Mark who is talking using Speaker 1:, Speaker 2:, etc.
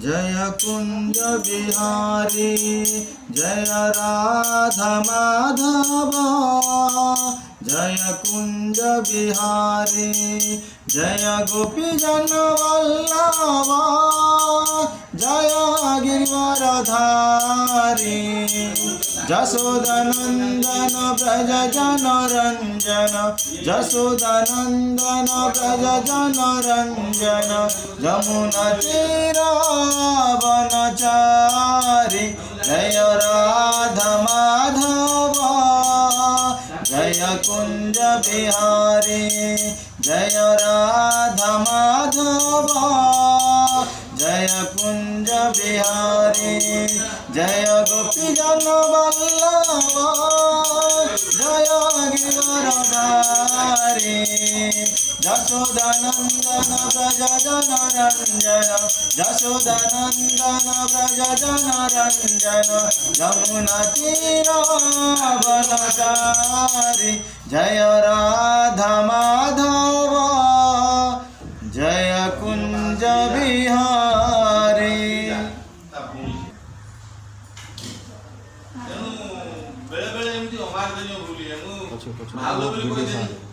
Speaker 1: जय कुंज बिहारी जय राधा माधव जय कुंज बिहारी जय गोपी जन वल्लभ जय गिरिवरधारी जसोदानंदन ब्रज जन रंजन जसोदानंदन ब्रज जन रंजन यमुना तीरा वनचारी जय राधा माधव जय कुंज बिहारी जय राधा माधव जय कुंज बिहारी जय गोपी जन वल्लभ जय गिरिवरधारी जसोदानंदन ब्रज जन रंजन जसोदानंदन ब्रज जन रंजन यमुना तीरा वनचारी जय राधा माधव जय कुंज बिहारी।
Speaker 2: बेले बेले एमती हमारे दिन भूली है